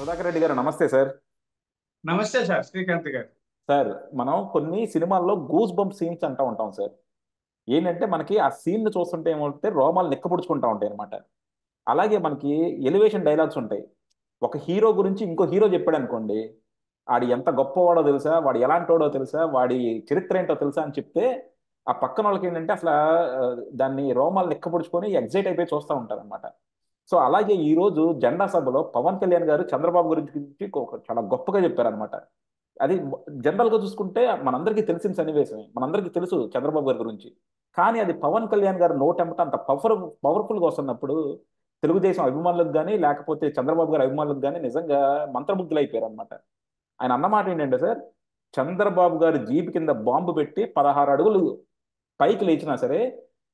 సుధాకర్ రెడ్డి గారు నమస్తే సార్. నమస్తే సార్ శ్రీకాంత్ గారు. సార్, మనం కొన్ని సినిమాల్లో గూస్ బంప్ సీన్స్ అంటూ ఉంటాం సార్. ఏంటంటే మనకి ఆ సీన్ చూస్తుంటే ఏమంటే రోమాలు నిక్కపొడుచుకుంటా ఉంటాయి అనమాట. అలాగే మనకి ఎలివేషన్ డైలాగ్స్ ఉంటాయి. ఒక హీరో గురించి ఇంకో హీరో చెప్పాడు అనుకోండి, వాడు ఎంత గొప్పవాడో తెలుసా, వాడు ఎలాంటోడో తెలుసా, వాడి చరిత్ర ఏంటో తెలుసా అని చెప్తే ఆ పక్కన వాళ్ళకి ఏంటంటే అసలు దాన్ని రోమాలు నిక్కపొడుచుకొని ఎగ్జైట్ అయిపోయి చూస్తూ ఉంటారు అనమాట. సో అలాగే ఈ రోజు జెండా సభలో పవన్ కళ్యాణ్ గారు చంద్రబాబు గురించి చాలా గొప్పగా చెప్పారనమాట. అది జనరల్ గా చూసుకుంటే మనందరికీ తెలిసిన సన్నివేశమే, మనందరికీ తెలుసు చంద్రబాబు గారి గురించి. కానీ అది పవన్ కళ్యాణ్ గారు నోటెంబట అంత పవర్ఫుల్ గా వస్తున్నప్పుడు తెలుగుదేశం అభిమానులకు కానీ లేకపోతే చంద్రబాబు గారి అభిమానులకు కానీ నిజంగా మంత్రముగ్ధులు అయిపోయారు అనమాట. ఆయన అన్నమాట ఏంటంటే సార్, చంద్రబాబు గారి జీప్ కింద బాంబు పెట్టి 16 అడుగులు పైకి లేచినా సరే,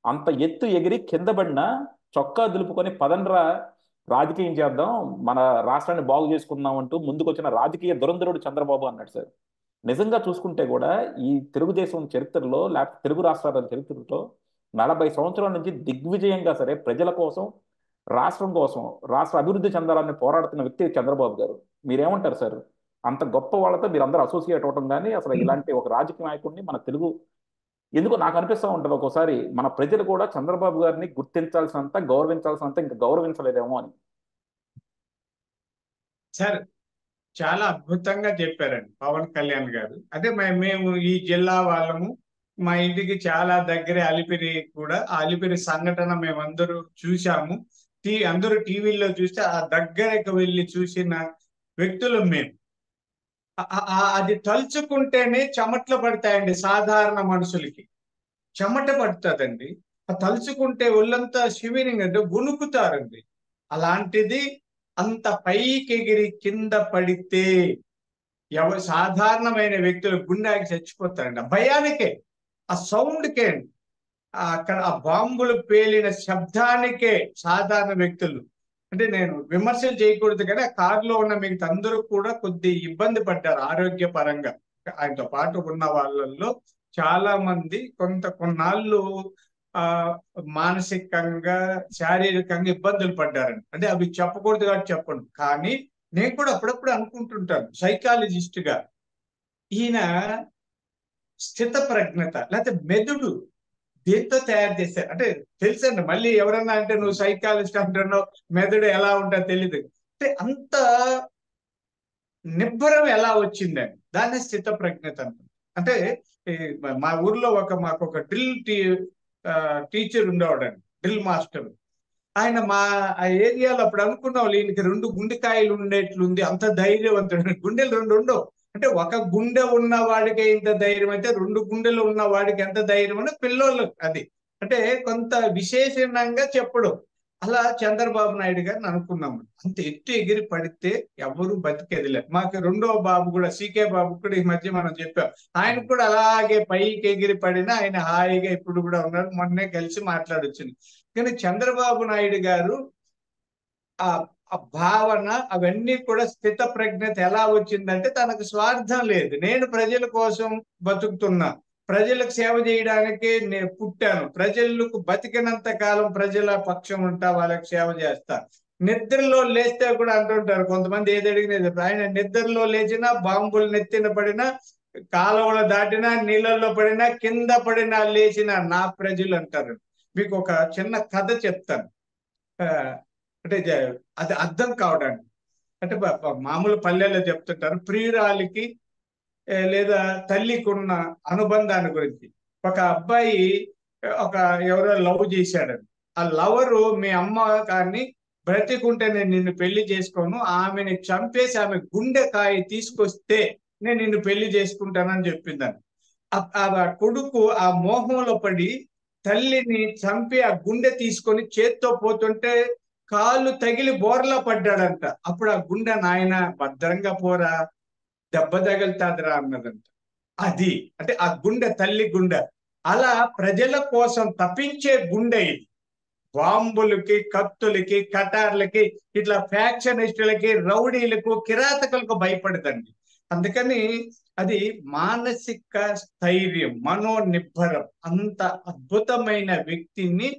అంత ఎత్తు ఎగిరి కింద పడినా చొక్కా దులుపుకొని పదండ్రా రాజకీయం చేద్దాం, మన రాష్ట్రాన్ని బాగు చేసుకుందాం అంటూ ముందుకొచ్చిన రాజకీయ దురంధరుడు చంద్రబాబు అన్నాడు సార్. నిజంగా చూసుకుంటే కూడా ఈ తెలుగుదేశం చరిత్రలో లేకపోతే తెలుగు రాష్ట్రాల చరిత్రలో 40 సంవత్సరాల నుంచి దిగ్విజయంగా సరే ప్రజల కోసం, రాష్ట్రం కోసం, రాష్ట్ర అభివృద్ధి చెందాలని పోరాడుతున్న వ్యక్తి చంద్రబాబు గారు. మీరేమంటారు సార్? అంత గొప్ప వాళ్ళతో మీరు అందరూ అసోసియేట్ అవటం కానీ, అసలు ఇలాంటి ఒక రాజకీయ నాయకుడిని మన తెలుగు ఎందుకో నాకు అనిపిస్తూ ఉంటుంది ఒక్కోసారి, మన ప్రజలు కూడా చంద్రబాబు గారిని గుర్తించాల్సినంత, గౌరవించాల్సినంత ఇంకా గౌరవించలేదేమో అని. సార్ చాలా అద్భుతంగా చెప్పారండి పవన్ కళ్యాణ్ గారు. అదే మేము ఈ జిల్లా వాళ్ళము, మా ఇంటికి చాలా దగ్గరే అలిపిరి కూడా. ఆ అలిపిరి సంఘటన మేమందరూ చూసాము. అందరూ టీవీల్లో చూస్తే ఆ దగ్గరకు వెళ్ళి చూసిన వ్యక్తులు మేము. అది తలుచుకుంటేనే చెమట్లు పడతాయండి సాధారణ మనుషులకి. చెమట పడుతుందండి. తలుచుకుంటే ఒళ్ళంతా షివరింగ్ అంటే వణుకుతారండి. అలాంటిది అంత పైకి ఎగిరి కింద పడితే సాధారణమైన వ్యక్తులు గుండెకి చచ్చిపోతారండి. ఆ భయానికే, ఆ సౌండ్కే, అక్కడ ఆ బాంబులు పేలిన శబ్దానికే సాధారణ వ్యక్తులు, అంటే నేను విమర్శలు చేయకూడదు కానీ ఆ కారులో ఉన్న మిగతా అందరూ కూడా కొద్ది ఇబ్బంది పడ్డారు ఆరోగ్య పరంగా. ఆయనతో పాటు ఉన్న వాళ్ళల్లో చాలా మంది కొన్నాళ్ళు ఆ మానసికంగా, శారీరకంగా ఇబ్బందులు పడ్డారండి. అంటే అవి చెప్పకూడదు కాబట్టి చెప్పండి. కానీ నేను కూడా అప్పుడప్పుడు అనుకుంటుంటాను సైకాలజిస్ట్ గా, ఈయన స్థిత ప్రజ్ఞత లేకపోతే మెదుడు దేంతో తయారు చేశారు అంటే తెలుసండి. మళ్ళీ ఎవరన్నా అంటే నువ్వు సైకాలజిస్ట్ అంటున్నావు, మెదడు ఎలా ఉంటుందో తెలియదు అంటే అంత నిబ్బరం ఎలా వచ్చిందని దాన్ని స్థిత ప్రజ్ఞత అంటారు. అంటే ఈ మా ఊర్లో మాకు ఒక టీచర్ ఉండేవాడండి, డ్రిల్ మాస్టర్. ఆయన మా ఆ ఏరియాలో అప్పుడు అనుకున్నాం ఈయనకి 2 గుండెకాయలు ఉండేట్లుంది, అంత ధైర్యవంతుడు. గుండెలు 2 ఉండవు. అంటే ఒక గుండె ఉన్న వాడికి ఇంత ధైర్యం అయితే 2 గుండెలు ఉన్న వాడికి ఎంత ధైర్యం అని పిల్లోళ్ళు అది అంటే కొంత విశేషణంగా చెప్పడం. అలా చంద్రబాబు నాయుడు గారిని అనుకున్నాము. అంత ఎత్తు ఎగిరి పడితే ఎవరు బతికేదిలే. మాకు రెండో బాబు కూడా, సీకే బాబు కూడా ఈ మధ్య మనం చెప్పాం, ఆయన కూడా అలాగే పైకి ఎగిరి పడినా ఆయన హాయిగా ఇప్పుడు కూడా ఉన్నారు. మొన్నే కలిసి మాట్లాడొచ్చింది. కానీ చంద్రబాబు నాయుడు గారు ఆ ఆ భావన అవన్నీ కూడా స్థిత ప్రజ్ఞత ఎలా వచ్చిందంటే తనకు స్వార్థం లేదు. నేను ప్రజల కోసం బతుకుతున్నా, ప్రజలకు సేవ చేయడానికి నేను పుట్టాను, ప్రజలకు బతికినంత కాలం ప్రజల పక్షం ఉంటా, వాళ్ళకి సేవ చేస్తా. నిద్రలో లేస్తే కూడా అంటుంటారు కొంతమంది, ఏది అడిగినది ఆయన నిద్రలో లేచినా, బాంబులు నెత్తిన పడినా, కాలువలు దాటినా, నీళ్ళల్లో పడినా, కింద పడినా లేచిన నా ప్రజలు అంటారు. మీకు ఒక చిన్న కథ చెప్తాను. ఆ, అంటే అది అర్థం కావడానికి. అంటే మామూలు పల్లెల్లో చెప్తుంటారు ప్రియురాలికి లేదా తల్లికి ఉన్న అనుబంధాన్ని గురించి. ఒక అబ్బాయి ఒక ఎవరో లవ్ చేశాడని, ఆ లవరు మీ అమ్మ కానీ బ్రతికుంటే నేను నిన్ను పెళ్లి చేసుకోను, ఆమెని చంపేసి ఆమె గుండెకాయ తీసుకొస్తే నేను నిన్ను పెళ్లి చేసుకుంటానని చెప్పిందని. ఆ కొడుకు ఆ మోహంలో పడి తల్లిని చంపి ఆ గుండె తీసుకొని చేత్తో పోతుంటే కాళ్ళు తగిలి బోర్లా పడ్డాడంట. అప్పుడు ఆ గుండె, నాయన భద్రంగా పోరా, దెబ్బ తగులుతాదిరా అన్నదంట. అది అంటే ఆ గుండె, తల్లి గుండె. అలా ప్రజల కోసం తప్పించే గుండె ఇది. బాంబులకి, కత్తులకి, కటార్లకి, ఇట్లా ఫ్యాక్షనిస్టులకి, రౌడీలకు, కిరాతకులకు భయపడదండి. అందుకని అది మానసిక స్థైర్యం, మనోనిబ్బరం. అంత అద్భుతమైన వ్యక్తిని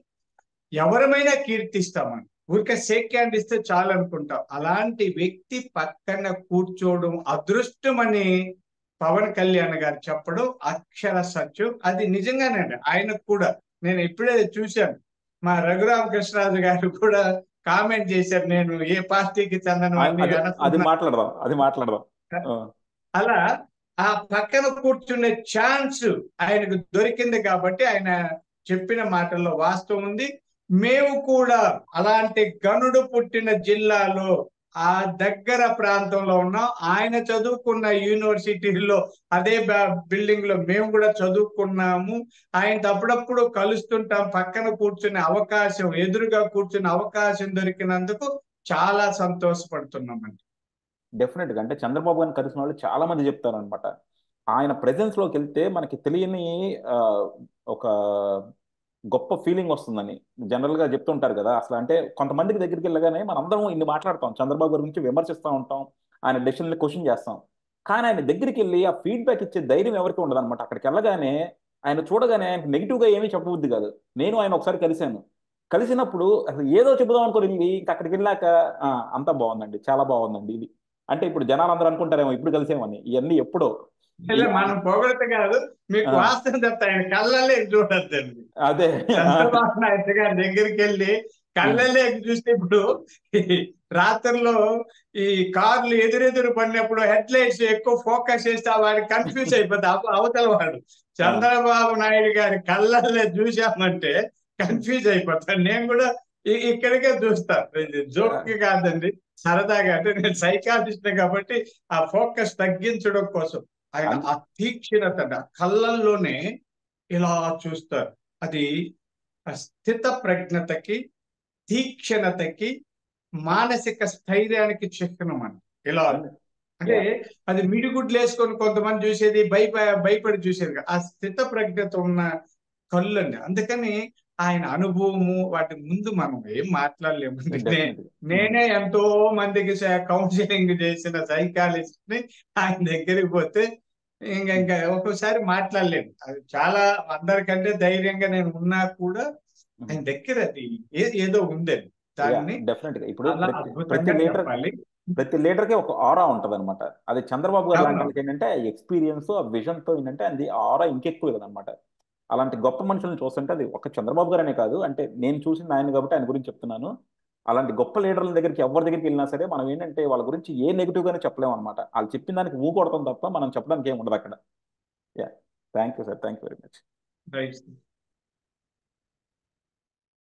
ఎవరమైనా కీర్తిస్తామని. ఊరికే షేక్ హ్యాండ్ ఇస్తే చాలు అనుకుంటాం. అలాంటి వ్యక్తి పక్కన కూర్చోవడం అదృష్టమని పవన్ కళ్యాణ్ గారు చెప్పడం అక్షర సత్యం. అది నిజంగానండి. ఆయనకు కూడా నేను ఇప్పుడే చూశాను. మా రఘురామకృష్ణరాజు గారు కూడా కామెంట్ చేశారు, నేను ఏ పార్టీకి చెందను అని అది అది అనుకున్నా. మాట్లాడదాం, అది మాట్లాడదాం. ఆ, అలా ఆ పక్కన కూర్చునే ఛాన్స్ ఆయనకు దొరికింది కాబట్టి ఆయన చెప్పిన మాటల్లో వాస్తవం ఉంది. మేము కూడా అలాంటి గనుడు పుట్టిన జిల్లాలో ఆ దగ్గర ప్రాంతంలో ఉన్నాం. ఆయన చదువుకున్న యూనివర్సిటీలో అదే బిల్డింగ్ లో మేము కూడా చదువుకున్నాము. ఆయన అప్పుడప్పుడు కలుస్తుంటాం. పక్కన కూర్చునే అవకాశం, ఎదురుగా కూర్చునే అవకాశం దొరికినందుకు చాలా సంతోషపడుతున్నామండి. డెఫినెట్ గా అంటే చంద్రబాబు గారిని కలిసిన వాళ్ళు చాలా మంది చెప్తారనమాట. ఆయన ప్రెజెన్స్ లోకి వెళ్తే మనకి తెలియని ఆ, ఒక గొప్ప ఫీలింగ్ వస్తుందని జనరల్ గా చెప్తుంటారు కదా. అసలు అంటే కొంతమందికి దగ్గరికి వెళ్ళగానే మనం అందరం ఇన్ని మాట్లాడతాం, చంద్రబాబు గారి గురించి విమర్శిస్తూ ఉంటాం, ఆయన డెసిషన్ని క్వశ్చన్ చేస్తాం. కానీ ఆయన దగ్గరికి వెళ్ళి ఆ ఫీడ్బ్యాక్ ఇచ్చే ధైర్యం ఎవరికి ఉండదు అనమాట. అక్కడికి వెళ్ళగానే ఆయన చూడగానే ఆయనకు నెగిటివ్ గా ఏమీ చెప్పబుద్ది కాదు. నేను ఆయన ఒకసారి కలిశాను. కలిసినప్పుడు అసలు ఏదో చెబుదాం అనుకుని వెళ్ళి ఇంకా అక్కడికి వెళ్ళాక "ఆ, అంతా బాగుందండి, చాలా బాగుందండి ఇది". అంటే ఇప్పుడు జనాలు అందరూ అనుకుంటారేమో ఇప్పుడు కలిసేమని, ఇవన్నీ ఎప్పుడో. ఇలా ఈ- మనం పొగడత కాదు, మీకు ఆ, వాస్తవం చెప్తా, ఆయన కళ్ళల్లే చూడొద్దండి. అదే. చంద్రబాబు నాయుడు గారి దగ్గరికి వెళ్ళి ఉమ్, కళ్ళల్లే చూస్తే ఇప్పుడు ఈ రాత్రుల్లో ఈ కార్లు ఎదురెదురు పడినప్పుడు హెడ్ లైట్స్ ఎక్కువ ఫోకస్ చేస్తే వాడికి కన్ఫ్యూజ్ అయిపోతుంది అవతల వాడు. ఆ, చంద్రబాబు నాయుడు గారి కళ్ళల్లే చూసామంటే కన్ఫ్యూజ్ అయిపోతాను. నేను కూడా ఇక్కడికే చూస్తాను. జోక్ కాదండి, సరదాగా. అంటే నేను సైకాలజిస్ట్ కాబట్టి ఆ ఫోకస్ తగ్గించడం కోసం ఆయన అన్- ఆ తీక్షణత, ఆ కళ్ళల్లోనే ఇలా చూస్తారు. అది ఆ స్థిత ప్రజ్ఞతకి, తీక్షణతకి, మానసిక స్థైర్యానికి చిహ్నం అండి. ఇలా అన్- అంటే యా, అది మిడిగుడ్లు వేసుకొని కొంతమంది చూసేది, భయపడి చూసేది కాదు. ఆ స్థిత ప్రజ్ఞత ఉన్న కళ్ళు అండి. అందుకని ఆయన అనుభవము వాటి ముందు మనం ఏం మాట్లాడలేమండి. డెఫినెట్గా. నేనే ఎంతో మందికి కౌన్సిలింగ్ చేసిన సైకాలజిస్ట్ ని ఆయన దగ్గరికి పోతే ఇంకా ఒక్కోసారి మాట్లాడలేము. అది చాలా అందరికంటే ధైర్యంగా నేను ఉన్నా కూడా ఆయన దగ్గర అది ఏదో ఉందండి. యా, దాన్ని డెఫినెట్గా. ఇప్పుడు చాలా ప్రతి అద్భుతంగా లీటర్ చెప్పాలి. ప్రతి లీటర్కి ఒక ఆరా ఉంటుంది అనమాట. అది చంద్రబాబు గారు లాంటి అవును. వాళ్ళకి ఏంటంటే ఎక్స్పీరియన్స్, ఆ విజన్ తో ఏంటంటే అది ఆరా ఇంకెక్కువ అనమాట. అలాంటి గొప్ప మనుషులను చూస్తుంటే అది ఒక చంద్రబాబు గారనే కాదు, అంటే నేను చూసింది ఆయన కాబట్టి ఆయన గురించి చెప్తున్నాను. అలాంటి గొప్ప లీడర్ల దగ్గరికి ఎవరి దగ్గరికి వెళ్ళినా సరే మనం ఏంటంటే వాళ్ళ గురించి ఏ నెగిటివ్ గానే చెప్పలేము అనమాట. వాళ్ళు చెప్పిన దానికి ఊ కొడతాం తప్ప మనం చెప్పడానికి ఏమి ఉండదు అక్కడ. Yeah, thank you sir, thank you very much. Right.